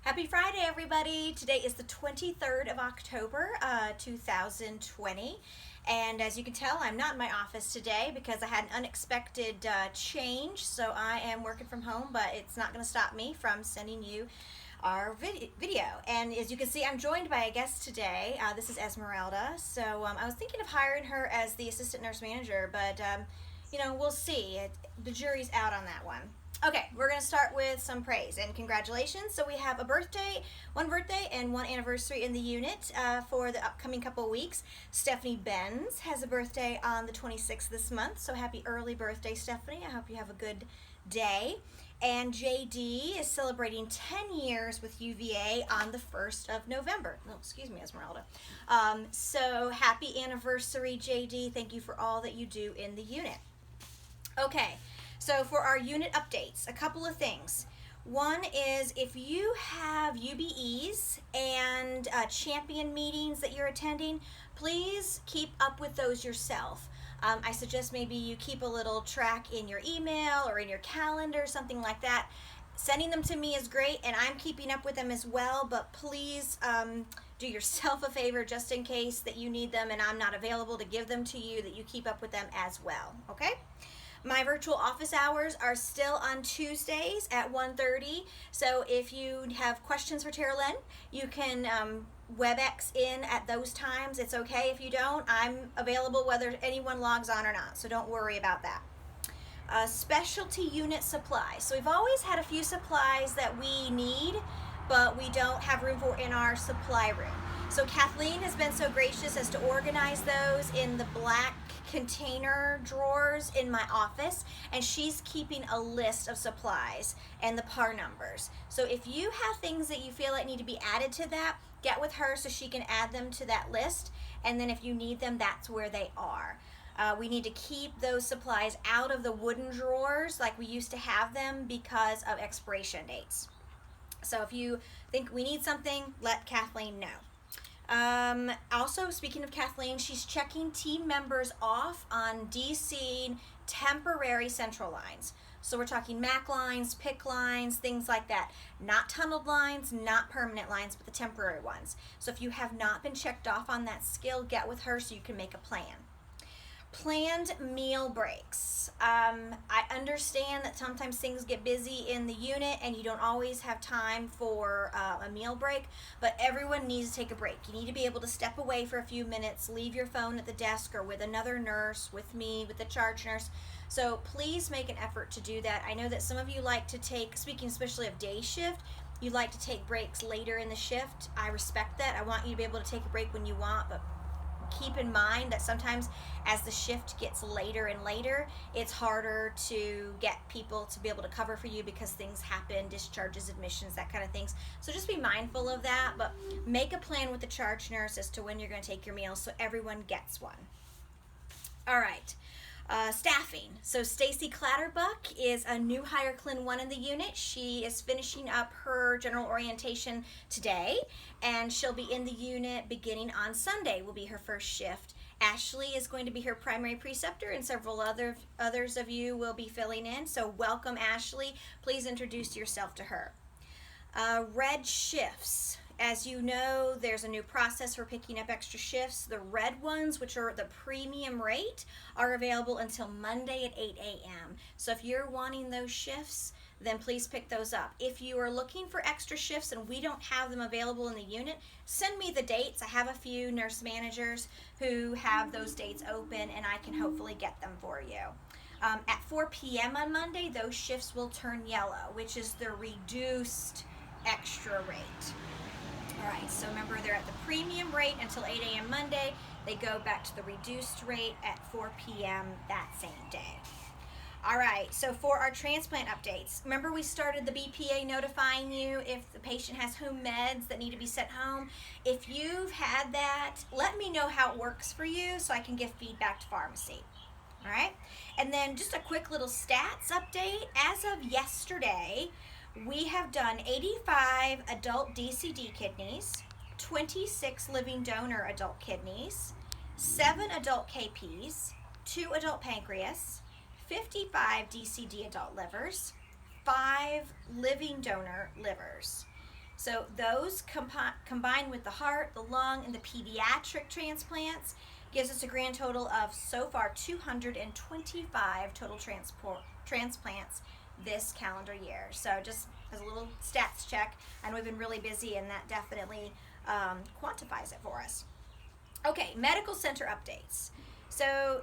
Happy Friday, everybody. Today is the 23rd of October, 2020. And as you can tell, I'm not in my office today because I had an unexpected change. So I am working from home, but it's not going to stop me from sending you our video. And as you can see, I'm joined by a guest today. This is Esmeralda. So I was thinking of hiring her as the assistant nurse manager, but we'll see. The jury's out on that one. Okay, we're going to start with some praise and congratulations. So we have one birthday and one anniversary in the unit for the upcoming couple of weeks. Stephanie Benz has a birthday on the 26th this month, so happy early birthday, Stephanie. I hope you have a good day. And JD is celebrating 10 years with UVA on the 1st of November. Oh, excuse me, Esmeralda. So happy anniversary, JD. Thank you for all that you do in the unit. Okay. So for our unit updates, a couple of things. One is if you have UBEs and champion meetings that you're attending, please keep up with those yourself. I suggest maybe you keep a little track in your email or in your calendar, something like that. Sending them to me is great, and I'm keeping up with them as well, but please do yourself a favor just in case that you need them and I'm not available to give them to you, that you keep up with them as well, okay? My virtual office hours are still on Tuesdays at 1:30. So if you have questions for Tara Lynn, you can WebEx in at those times. It's okay if you don't. I'm available whether anyone logs on or not, so don't worry about that. Specialty unit supplies. So we've always had a few supplies that we need, but we don't have room for in our supply room. So Kathleen has been so gracious as to organize those in the black container drawers in my office, and she's keeping a list of supplies and the par numbers. So if you have things that you feel like need to be added to that, get with her so she can add them to that list, and then if you need them, that's where they are. We need to keep those supplies out of the wooden drawers like we used to have them because of expiration dates. So if you think we need something, let Kathleen know. Also, speaking of Kathleen, she's checking team members off on DC temporary central lines. So we're talking MAC lines, PIC lines, things like that. Not tunneled lines, not permanent lines, but the temporary ones. So if you have not been checked off on that skill, get with her so you can make a plan. Planned meal breaks. I understand that sometimes things get busy in the unit and you don't always have time for a meal break, but everyone needs to take a break. You need to be able to step away for a few minutes, leave your phone at the desk or with another nurse, with me, with the charge nurse. So please make an effort to do that. I know that some of you like to take, speaking especially of day shift, you like to take breaks later in the shift. I respect that. I want you to be able to take a break when you want, but keep in mind that sometimes as the shift gets later and later, it's harder to get people to be able to cover for you because things happen, discharges, admissions, that kind of things. So just be mindful of that, but make a plan with the charge nurse as to when you're going to take your meals so everyone gets one. All right. Staffing. So Stacy Clatterbuck is a new hire Clin 1 in the unit. She is finishing up her general orientation today, and she'll be in the unit beginning on Sunday will be her first shift. Ashley is going to be her primary preceptor, and several others of you will be filling in. So welcome, Ashley. Please introduce yourself to her. Red shifts. As you know, there's a new process for picking up extra shifts. The red ones, which are the premium rate, are available until Monday at 8 a.m. So if you're wanting those shifts, then please pick those up. If you are looking for extra shifts and we don't have them available in the unit, send me the dates. I have a few nurse managers who have those dates open, and I can hopefully get them for you. At 4 p.m. on Monday, those shifts will turn yellow, which is the reduced extra rate. All right, so remember they're at the premium rate until 8 a.m. Monday. They go back to the reduced rate at 4 p.m. that same day. All right, so for our transplant updates, remember we started the BPA notifying you if the patient has home meds that need to be sent home. If you've had that, let me know how it works for you so I can give feedback to pharmacy. All right, and then just a quick little stats update. As of yesterday, we have done 85 adult DCD kidneys, 26 living donor adult kidneys, 7 adult KPs, 2 adult pancreas, 55 DCD adult livers, 5 living donor livers. So those combined with the heart, the lung, and the pediatric transplants gives us a grand total of so far 225 total transplants this calendar year. So just as a little stats check, I know we've been really busy, and that definitely quantifies it for us. Okay, medical center updates. So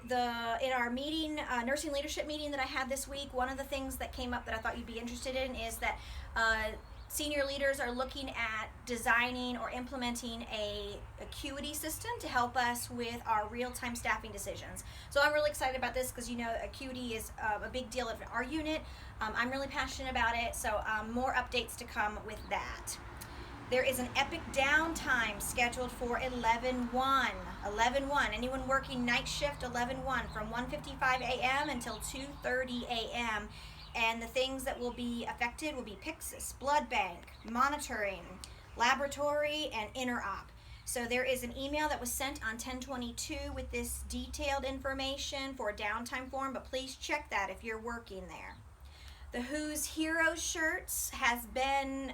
in our meeting, nursing leadership meeting that I had this week, one of the things that came up that I thought you'd be interested in is that senior leaders are looking at designing or implementing a acuity system to help us with our real-time staffing decisions. So I'm really excited about this because acuity is a big deal at our unit. I'm really passionate about it, so more updates to come with that. There is an epic downtime scheduled for 11/1. 11/1. Anyone working night shift 11/1 from 1:55 a.m. until 2:30 a.m. And the things that will be affected will be Pyxis, blood bank, monitoring, laboratory, and interop. So there is an email that was sent on 10/22 with this detailed information for a downtime form, but please check that if you're working there. The Who's Heroes shirts has been,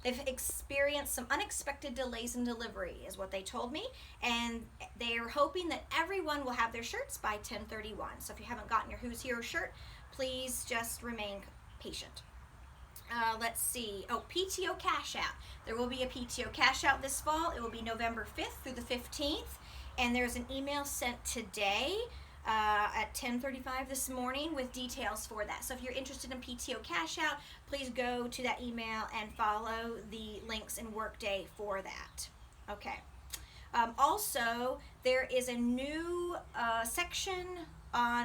they've experienced some unexpected delays in delivery is what they told me, and they are hoping that everyone will have their shirts by 10/31. So if you haven't gotten your Who's Heroes shirt, please just remain patient. Let's see. Oh, PTO cash out. There will be a PTO cash out this fall. It will be November 5th through the 15th, and there's an email sent today at 10:35 this morning with details for that. So if you're interested in PTO cash out, please go to that email and follow the links in Workday for that. Okay. Also, there is a new section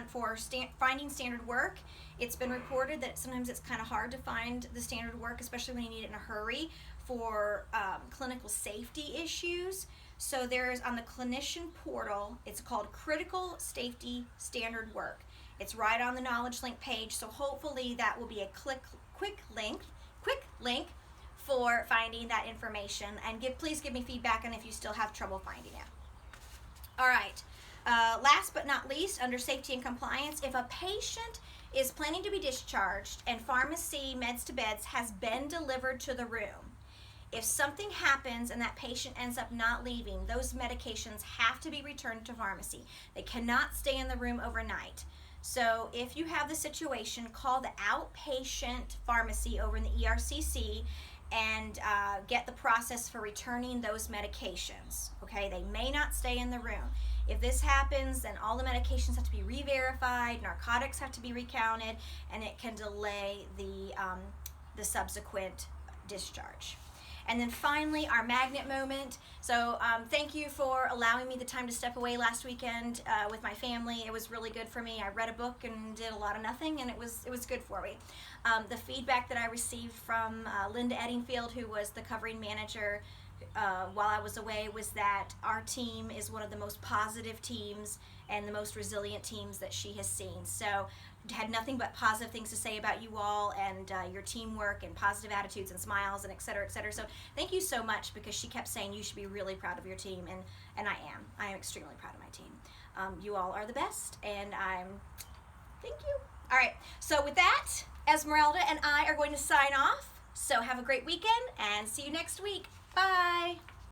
for finding standard work. It's been reported that sometimes it's kind of hard to find the standard work, especially when you need it in a hurry for clinical safety issues. So there's on the clinician portal, it's called Critical Safety Standard Work. It's right on the Knowledge Link page, so hopefully that will be a quick link for finding that information. And please give me feedback on if you still have trouble finding it. All right. Last but not least, under safety and compliance, if a patient is planning to be discharged and pharmacy meds to beds has been delivered to the room, if something happens and that patient ends up not leaving, those medications have to be returned to pharmacy. They cannot stay in the room overnight. So if you have the situation, call the outpatient pharmacy over in the ERCC and get the process for returning those medications. Okay, they may not stay in the room. If this happens, then all the medications have to be re-verified, narcotics have to be recounted, and it can delay the subsequent discharge. And then finally, our magnet moment. So thank you for allowing me the time to step away last weekend with my family. It was really good for me. I read a book and did a lot of nothing, and it was good for me. The feedback that I received from Linda Eddingfield, who was the covering manager while I was away, was that our team is one of the most positive teams and the most resilient teams that she has seen. So had nothing but positive things to say about you all and your teamwork and positive attitudes and smiles and et cetera, et cetera. So thank you so much, because she kept saying you should be really proud of your team, and I am extremely proud of my team. You all are the best, and thank you. All right, so with that, Esmeralda and I are going to sign off. So have a great weekend and see you next week. Bye.